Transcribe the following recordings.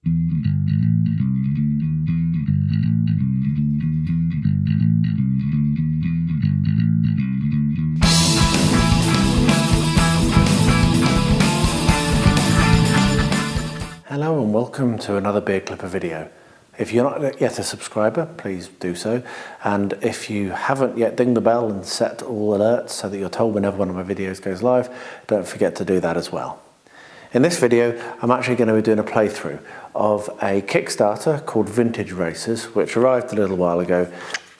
Hello and welcome to another Beard Clipper video. If you're not yet a subscriber, please do so. And if you haven't yet dinged the bell and set all alerts so that you're told whenever one of my videos goes live, don't forget to do that as well. In this video, I'm actually going to be doing a playthrough of a Kickstarter called Vintage Racers, which arrived a little while ago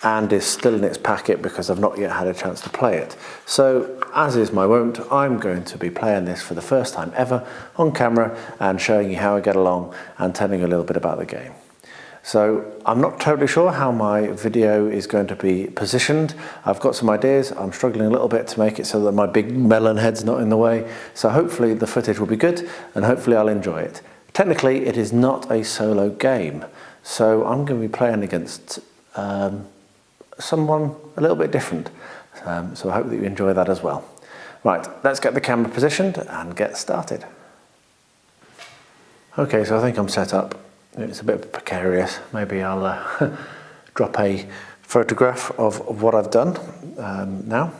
and is still in its packet because I've not yet had a chance to play it. So, as is my wont, I'm going to be playing this for the first time ever on camera and showing you how I get along and telling you a little bit about the game. So, I'm not totally sure how my video is going to be positioned. I've got some ideas. I'm struggling a little bit to make it so that my big melon head's not in the way. So hopefully the footage will be good and hopefully I'll enjoy it. Technically, it is not a solo game. So I'm going to be playing against someone a little bit different. So I hope that you enjoy that as well. Right, let's get the camera positioned and get started. Okay, so I think I'm set up. It's a bit precarious. Maybe I'll drop a photograph of what I've done now.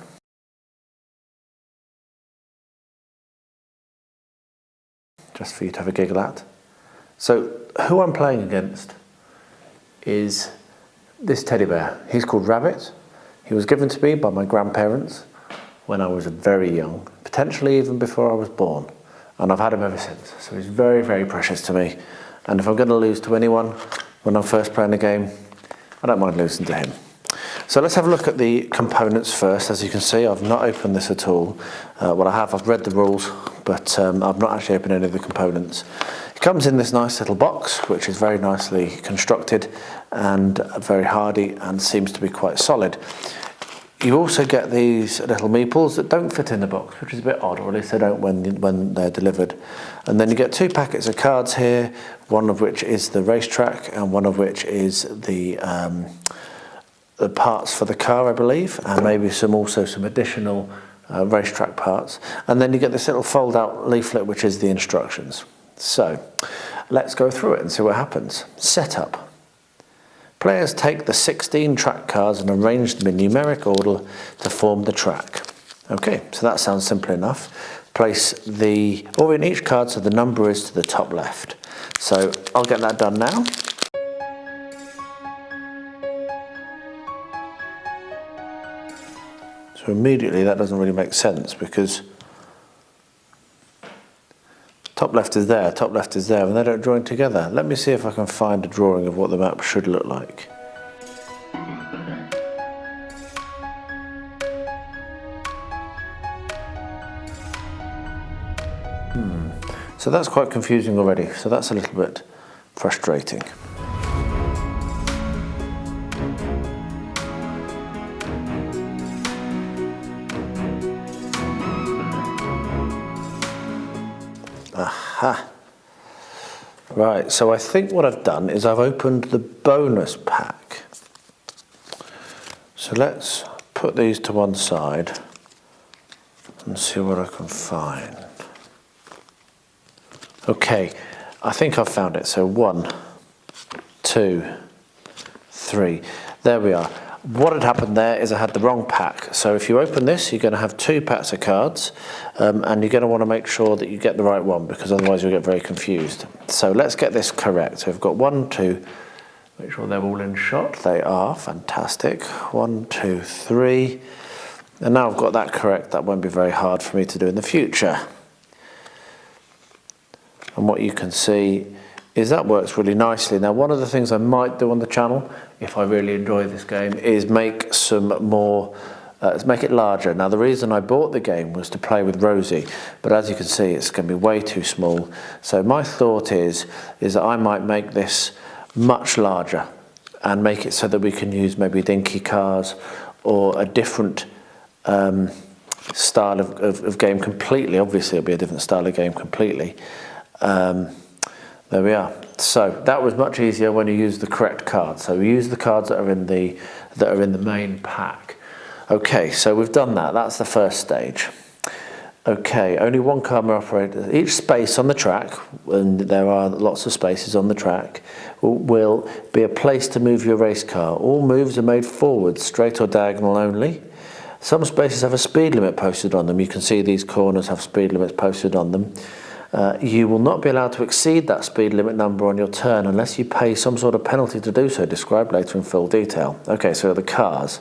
Just for you to have a giggle at. So who I'm playing against is this teddy bear. He's called Rabbit. He was given to me by my grandparents when I was very young, potentially even before I was born, and I've had him ever since. So he's very, very precious to me. And if I'm going to lose to anyone when I'm first playing a game, I don't mind losing to him. So let's have a look at the components first. As you can see, I've not opened this at all. Well, I've read the rules, but I've not actually opened any of the components. It comes in this nice little box, which is very nicely constructed and very hardy and seems to be quite solid. You also get these little meeples that don't fit in the box, which is a bit odd, or at least they don't when they're delivered. And then you get two packets of cards here, one of which is the racetrack and one of which is the parts for the car, I believe, and maybe also some additional racetrack parts. And then you get this little fold-out leaflet, which is the instructions. So, let's go through it and see what happens. Setup. Players take the 16 track cards and arrange them in numeric order to form the track. Okay, so that sounds simple enough. Orient each card so the number is to the top left. So, I'll get that done now. So immediately that doesn't really make sense because top left is there, top left is there, and they don't join together. Let me see if I can find a drawing of what the map should look like. So that's quite confusing already, so that's a little bit frustrating. Aha. Right, so I think what I've done is I've opened the bonus pack. So let's put these to one side and see what I can find. Okay, I think I've found it. So 1, 2, 3. There we are. What had happened there is I had the wrong pack. So if you open this, you're going to have two packs of cards, and you're going to want to make sure that you get the right one because otherwise you'll get very confused. So let's get this correct. So we've got 1, 2, make sure they're all in shot. They are, fantastic. 1, 2, 3. And now I've got that correct. That won't be very hard for me to do in the future. And what you can see is that works really nicely. Now, one of the things I might do on the channel, if I really enjoy this game, is make some more, make it larger. Now, the reason I bought the game was to play with Rosie, but as you can see, it's going to be way too small. So my thought is that I might make this much larger and make it so that we can use maybe dinky cars or a different style of game completely. Obviously, it'll be a different style of game completely. There we are. So that was much easier when you use the correct cards. So we use the cards that are in the main pack. Okay, so we've done that. That's the first stage. Okay, only one car may operate. Each space on the track, and there are lots of spaces on the track, will be a place to move your race car. All moves are made forward, straight or diagonal only. Some spaces have a speed limit posted on them. You can see these corners have speed limits posted on them. You will not be allowed to exceed that speed limit number on your turn unless you pay some sort of penalty to do so, described later in full detail. Okay, so the cars.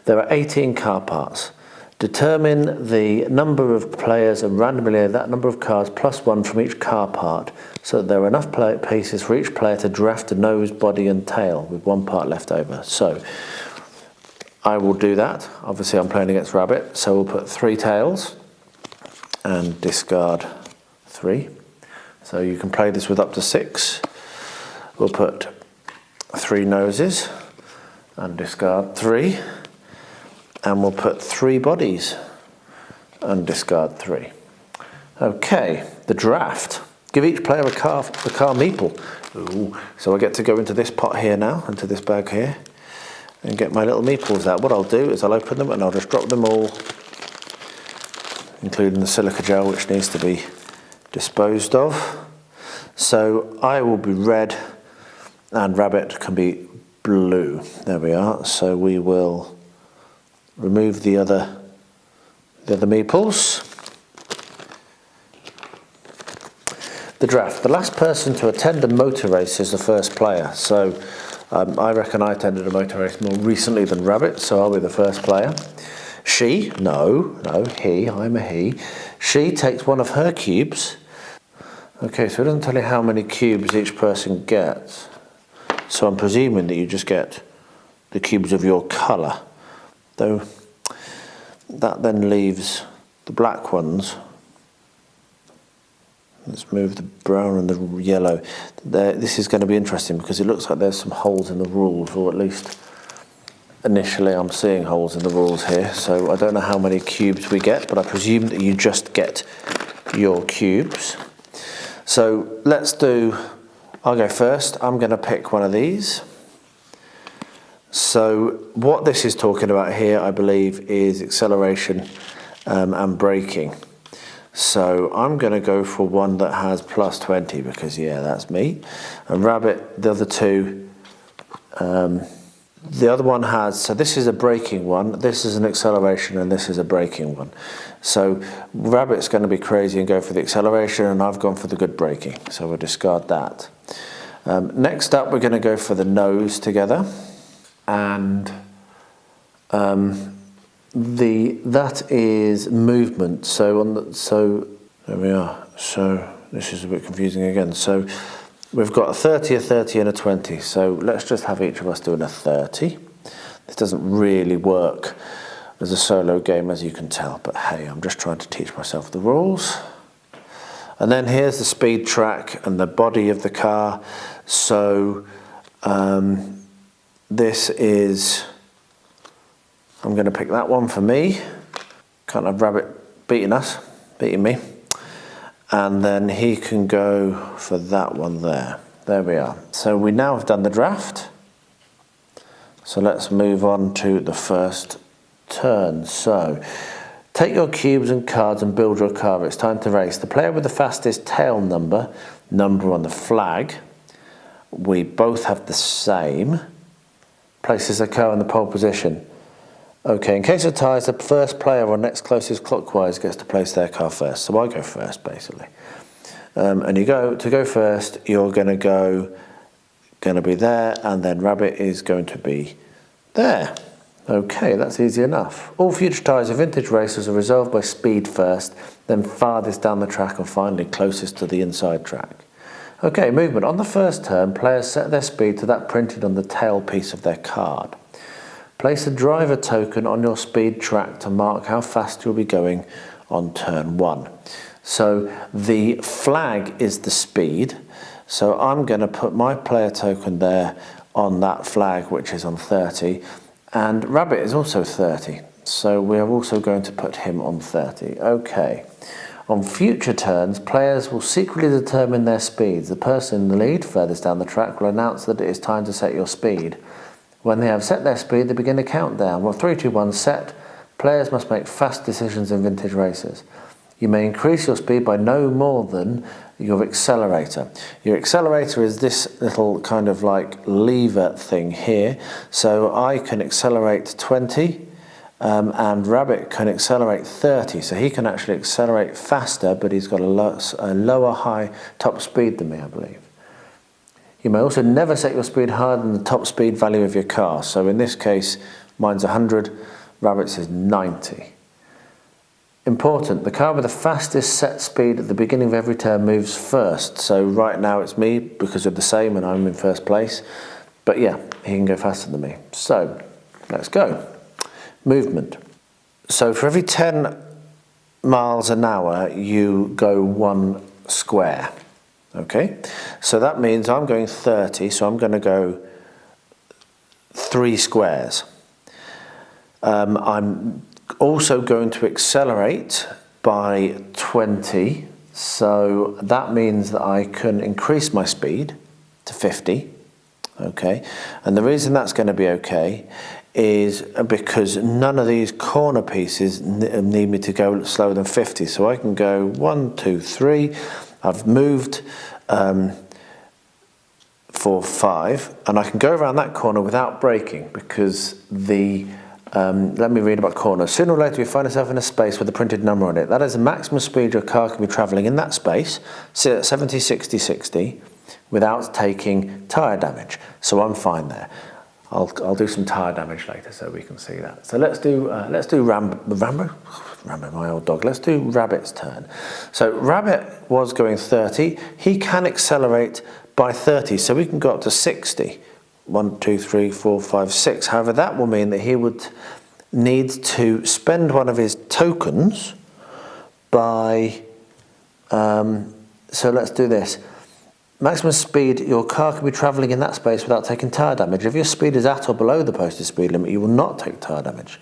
There are 18 car parts. Determine the number of players and randomly that number of cars plus one from each car part so that there are enough pieces for each player to draft a nose, body and tail with one part left over. So I will do that. Obviously I'm playing against Rabbit, so we'll put 3 tails and discard 3. So you can play this with up to 6. We'll put 3 noses and discard 3. And we'll put 3 bodies and discard 3. Okay, the draft. Give each player a car meeple. Ooh. So I get to go into this pot here now, into this bag here, and get my little meeples out. What I'll do is I'll open them and I'll just drop them all, including the silica gel, which needs to be disposed of. So I will be red and Rabbit can be blue. There we are. So we will remove the other meeples. The draft. The last person to attend a motor race is the first player. So I reckon I attended a motor race more recently than Rabbit, so I'll be the first player. He, I'm a he. She takes one of her cubes. Okay, so it doesn't tell you how many cubes each person gets. So I'm presuming that you just get the cubes of your colour. Though that then leaves the black ones. Let's move the brown and the yellow. This is going to be interesting because it looks like there's some holes in the rules, or at least initially I'm seeing holes in the rules here. So I don't know how many cubes we get, but I presume that you just get your cubes. So I'll go first. I'm going to pick one of these. So what this is talking about here, I believe, is acceleration and braking. So I'm going to go for one that has plus 20 because, yeah, that's me. And Rabbit, the other two, the other one has, so this is a braking one, this is an acceleration, and this is a braking one. So Rabbit's going to be crazy and go for the acceleration, and I've gone for the good braking. So we'll discard that. Next up, we're going to go for the nose together. And that is movement. So there we are. So this is a bit confusing again. So we've got a 30, a 30 and a 20. So let's just have each of us doing a 30. This doesn't really work as a solo game, as you can tell, but hey, I'm just trying to teach myself the rules. And then here's the speed track and the body of the car. So this is, I'm going to pick that one for me. Can't have Rabbit beating me. And then he can go for that one there. There we are. So we now have done the draft. So let's move on to the first turn. So take your cubes and cards and build your car. It's time to race. The player with the fastest tail number on the flag, we both have the same, places a car in the pole position. Okay, in case of ties, the first player or next closest clockwise gets to place their car first. So I go first, basically. And to go first, you're going to be there, and then Rabbit is going to be there. Okay, that's easy enough. All future ties of vintage racers are resolved by speed first, then farthest down the track, and finally closest to the inside track. Okay, movement. On the first turn, players set their speed to that printed on the tail piece of their card. Place a driver token on your speed track to mark how fast you'll be going on turn 1. So the flag is the speed. So I'm going to put my player token there on that flag, which is on 30. And Rabbit is also 30. So we're also going to put him on 30. Okay. On future turns, players will secretly determine their speeds. The person in the lead, furthest down the track, will announce that it is time to set your speed. When they have set their speed, they begin a countdown. Well, 3, 2, 1, set. Players must make fast decisions in vintage races. you may increase your speed by no more than your accelerator. Your accelerator is this little kind of like lever thing here. So I can accelerate 20 and Rabbit can accelerate 30. So he can actually accelerate faster, but he's got a lower high top speed than me, I believe. You may also never set your speed higher than the top speed value of your car. So in this case, mine's 100, Rabbit's is 90. Important, the car with the fastest set speed at the beginning of every turn moves first. So right now it's me because of the same and I'm in first place. But yeah, he can go faster than me. So let's go. Movement. So for every 10 miles an hour, you go 1 square. Okay, so that means I'm going 30, so I'm going to go 3 squares. I'm also going to accelerate by 20, so that means that I can increase my speed to 50. Okay, and the reason that's going to be okay is because none of these corner pieces need me to go slower than 50, so I can go 1, 2, 3. I've moved 4, 5, and I can go around that corner without braking because the let me read about corners. Sooner or later you find yourself in a space with a printed number on it. That is the maximum speed your car can be travelling in that space, 70, 60, 60, without taking tyre damage. So I'm fine there. I'll do some tyre damage later so we can see that. So let's do Rambo, my old dog. Let's do Rabbit's turn. So Rabbit was going 30. He can accelerate by 30, so we can go up to 60. 1, 2, 3, 4, 5, 6. However, that will mean that he would need to spend one of his tokens by. So let's do this. Maximum speed, your car can be travelling in that space without taking tyre damage. If your speed is at or below the posted speed limit, you will not take tyre damage,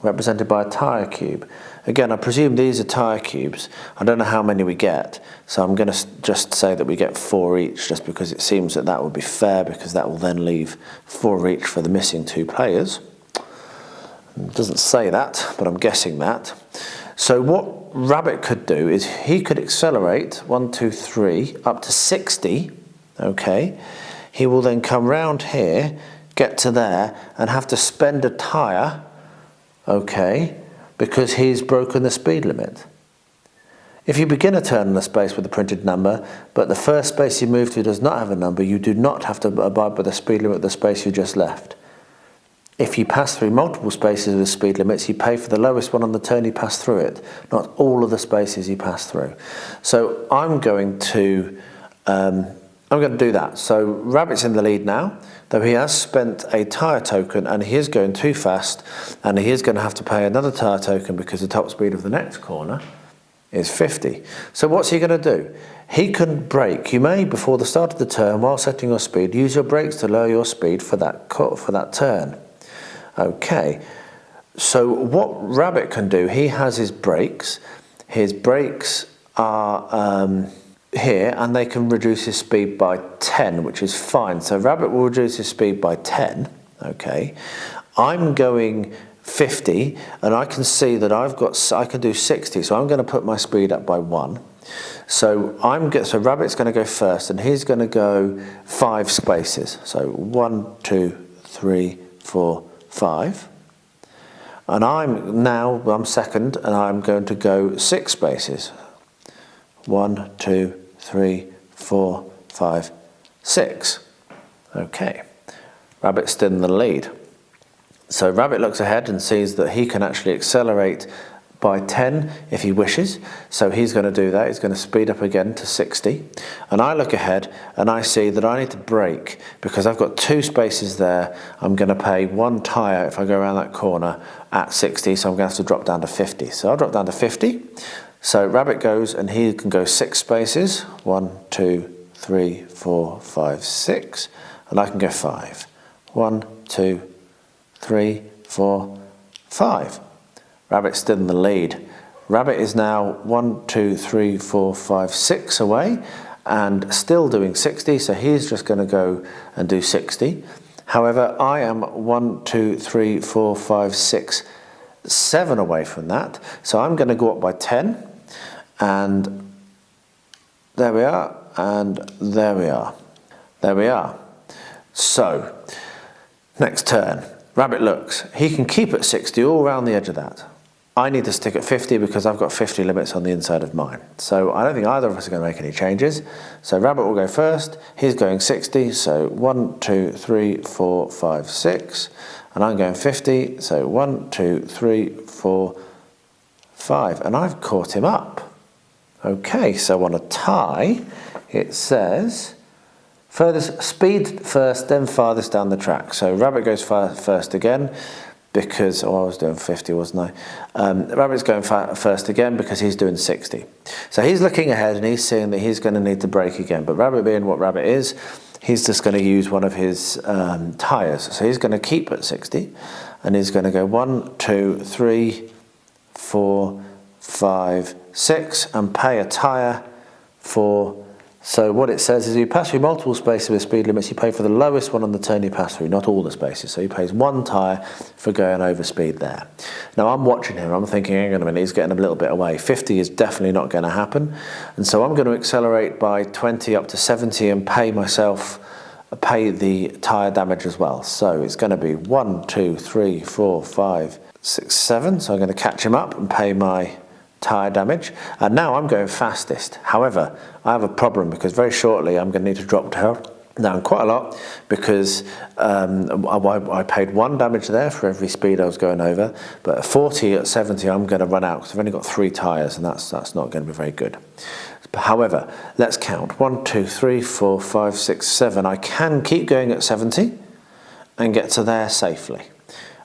represented by a tyre cube. Again, I presume these are tyre cubes. I don't know how many we get, so I'm going to just say that we get 4 each, just because it seems that that would be fair, because that will then leave 4 each for the missing 2 players. It doesn't say that, but I'm guessing that. So what Rabbit could do is he could accelerate 1, 2, 3 up to 60. Okay, he will then come round here, get to there, and have to spend a tyre. Okay, because he's broken the speed limit. If you begin a turn in a space with a printed number, but the first space you move to does not have a number, you do not have to abide by the speed limit of the space you just left. If you pass through multiple spaces with speed limits, you pay for the lowest one on the turn you pass through it, not all of the spaces you pass through. So I'm going to do that. So Rabbit's in the lead now, though he has spent a tyre token and he is going too fast, and he is going to have to pay another tyre token because the top speed of the next corner is 50. So what's he going to do? He can brake. You may, before the start of the turn, while setting your speed, use your brakes to lower your speed for that turn. Okay, so what Rabbit can do, he has his brakes. His brakes are here, and they can reduce his speed by 10, which is fine. So Rabbit will reduce his speed by 10. Okay, I'm going 50, and I can see that I can do 60. So I'm going to put my speed up by 1. So Rabbit's going to go first, and he's going to go 5 spaces. So 1, 2, 3, 4, 5. And I'm second, and I'm going to go 6 spaces. 1, 2, 3, 4, 5, 6. Okay, Rabbit's still in the lead. So Rabbit looks ahead and sees that he can actually accelerate by 10 if he wishes. So he's going to do that. He's going to speed up again to 60. And I look ahead and I see that I need to brake because I've got 2 spaces there. I'm going to pay 1 tyre if I go around that corner at 60. So I'm going to have to drop down to 50. So I'll drop down to 50. So Rabbit goes and he can go 6 spaces. 1, 2, 3, 4, 5, 6. And I can go 5. 1, 2, 3, 4, 5. Rabbit's still in the lead. Rabbit is now 1, 2, 3, 4, 5, 6 away and still doing 60, so he's just going to go and do 60. However, I am 1, 2, 3, 4, 5, 6, 7 away from that, so I'm going to go up by 10 and there we are, and there we are. There we are. So, next turn. Rabbit looks. He can keep at 60 all around the edge of that. I need to stick at 50 because I've got 50 limits on the inside of mine. So I don't think either of us are going to make any changes. So Rabbit will go first. He's going 60. So 1, 2, 3, 4, 5, 6. And I'm going 50. So 1, 2, 3, 4, 5. And I've caught him up. Okay, so on a tie, it says furthest speed first, then farthest down the track. So Rabbit goes first again. Because, I was doing 50, wasn't I? Rabbit's going first again because he's doing 60. So he's looking ahead and he's seeing that he's going to need to brake again. But Rabbit being what Rabbit is, he's just going to use one of his tyres. So he's going to keep at 60 and he's going to go 1, 2, 3, 4, 5, 6 and pay a tyre for. So what it says is you pass through multiple spaces with speed limits, you pay for the lowest one on the turn you pass through, not all the spaces. So he pays 1 tyre for going over speed there. Now I'm watching him, I'm thinking, hang on a minute, he's getting a little bit away. 50 is definitely not going to happen. And so I'm going to accelerate by 20 up to 70 and pay the tyre damage as well. So it's going to be 1, 2, 3, 4, 5, 6, 7. So I'm going to catch him up and pay my tyre damage, and now I'm going fastest. However, I have a problem because very shortly I'm going to need to drop down quite a lot because I paid 1 damage there for every speed I was going over, but at 40, at 70 I'm going to run out because I've only got 3 tyres and that's not going to be very good. However, let's count 1, 2, 3, 4, 5, 6, 7. I can keep going at 70 and get to there safely.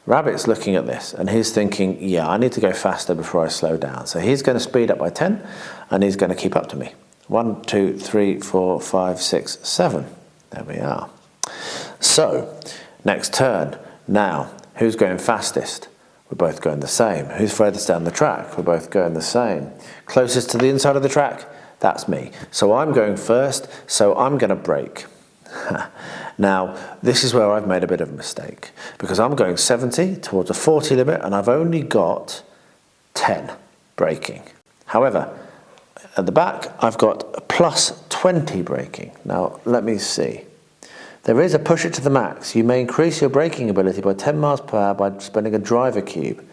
Rabbit's looking at this and he's thinking, yeah, I need to go faster before I slow down. So he's going to speed up by 10 and he's going to keep up to me. 1, 2, 3, 4, 5, 6, 7. There we are. So, next turn. Now, who's going fastest? We're both going the same. Who's furthest down the track? We're both going the same. Closest to the inside of the track? That's me. So I'm going first, so I'm going to brake. Now, this is where I've made a bit of a mistake because I'm going 70 towards a 40 limit and I've only got 10 braking. However, at the back, I've got a plus 20 braking. Now, let me see. There is a push it to the max. You may increase your braking ability by 10 miles per hour by spending a driver cube.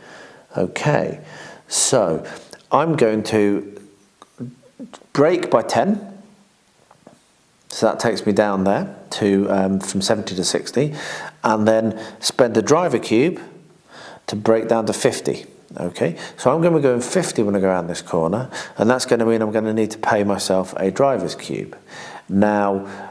Okay, so I'm going to brake by 10. So that takes me down there to from 70 to 60, and then spend a driver cube to brake down to 50. Okay, so I'm going to be going 50 when I go around this corner, and that's going to mean I'm going to need to pay myself a driver's cube. Now,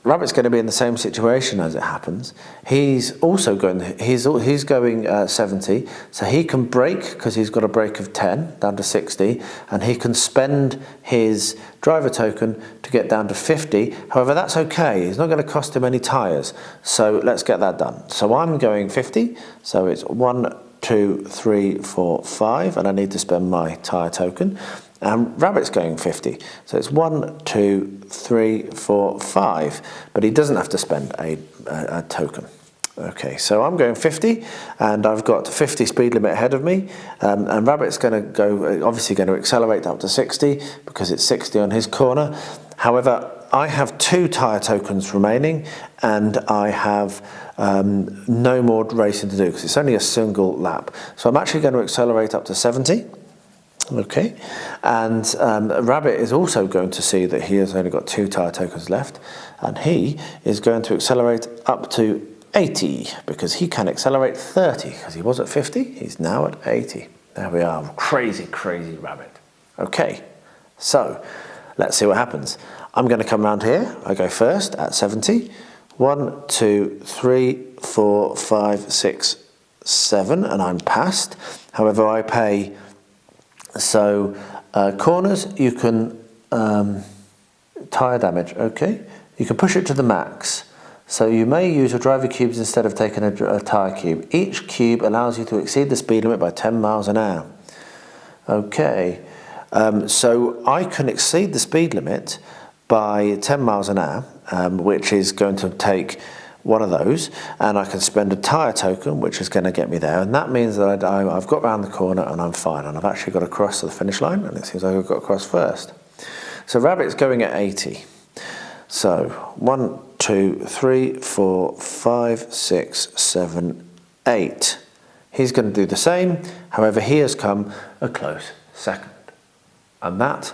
Rabbit's going to be in the same situation as it happens. He's also going. He's going 70, so he can brake because he's got a brake of 10 down to 60, and he can spend his driver token to get down to 50. However, that's okay. It's not going to cost him any tyres. So let's get that done. So I'm going 50. So it's 1, 2, 3, 4, 5, and I need to spend my tyre token. And Rabbit's going 50. So it's 1, 2, 3, 4, 5. But he doesn't have to spend a token. Okay, so I'm going 50, and I've got 50 speed limit ahead of me. And Rabbit's going to go, obviously going to accelerate up to 60 because it's 60 on his corner. However, I have 2 tyre tokens remaining, and I have no more racing to do because it's only a single lap. So I'm actually going to accelerate up to 70. Okay, and Rabbit is also going to see that he has only got 2 tyre tokens left, and he is going to accelerate up to 80 because he can accelerate 30 because he was at 50, he's now at 80. There we are, crazy, crazy Rabbit. Okay, so let's see what happens. I'm going to come around here, I go first at 70. 1, 2, 3, 4, 5, 6, 7, and I'm past. However, I pay. So corners, you can tyre damage, okay? You can push it to the max. So you may use your driver cubes instead of taking a tyre cube. Each cube allows you to exceed the speed limit by 10 miles an hour. Okay, so I can exceed the speed limit by 10 miles an hour, which is going to take one of those, and I can spend a tire token, which is going to get me there, and that means that I've got around the corner and I'm fine, and I've actually got across to the finish line, and it seems like I've got across first. So Rabbit's going at 80. So 1, 2, 3, 4, 5, 6, 7, 8. He's going to do the same, however he has come a close second. And that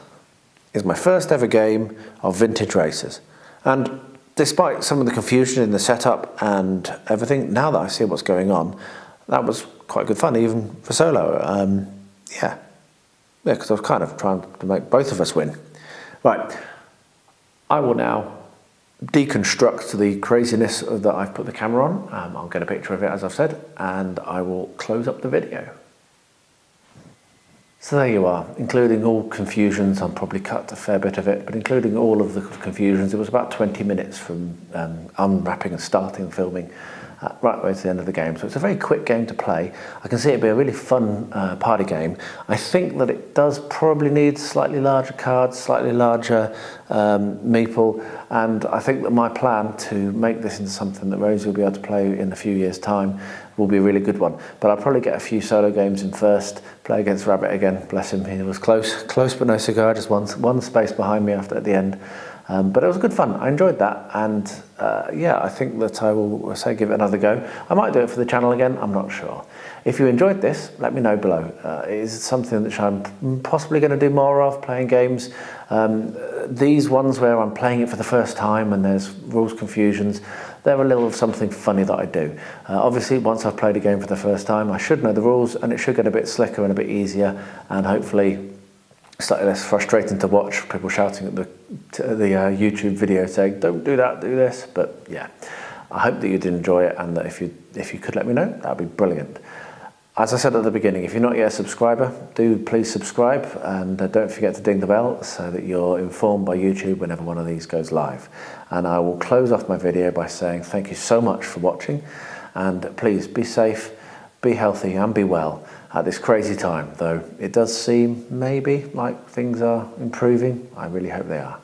is my first ever game of vintage racers. And despite some of the confusion in the setup and everything, now that I see what's going on, that was quite good fun, even for solo. Yeah, because I was kind of trying to make both of us win. Right, I will now deconstruct the craziness that I've put the camera on. I'll get a picture of it, as I've said, and I will close up the video. So there you are, including all confusions. I'll probably cut a fair bit of it, but including all of the confusions, it was about 20 minutes from unwrapping and starting filming right away to the end of the game. So it's a very quick game to play. I can see it be a really fun party game. I think that it does probably need slightly larger cards, slightly larger meeple, and I think that my plan to make this into something that Rosie will be able to play in a few years' time will be a really good one. But I'll probably get a few solo games in first, play against Rabbit again, bless him, he was close but no cigar, just one space behind me at the end. But it was good fun, I enjoyed that, and yeah, I think that I will give it another go. I might do it for the channel again, I'm not sure. If you enjoyed this, let me know below. It is something that I'm possibly going to do more of, playing games. These ones where I'm playing it for the first time and there's rules confusions, they're a little something funny that I do. Obviously, once I've played a game for the first time, I should know the rules and it should get a bit slicker and a bit easier, and hopefully slightly less frustrating to watch, people shouting at the YouTube video saying, don't do that, do this. But yeah, I hope that you did enjoy it, and that if you could let me know, that'd be brilliant. As I said at the beginning, if you're not yet a subscriber, do please subscribe, and don't forget to ding the bell so that you're informed by YouTube whenever one of these goes live. And I will close off my video by saying thank you so much for watching, and please be safe, be healthy and be well at this crazy time, though it does seem maybe like things are improving. I really hope they are.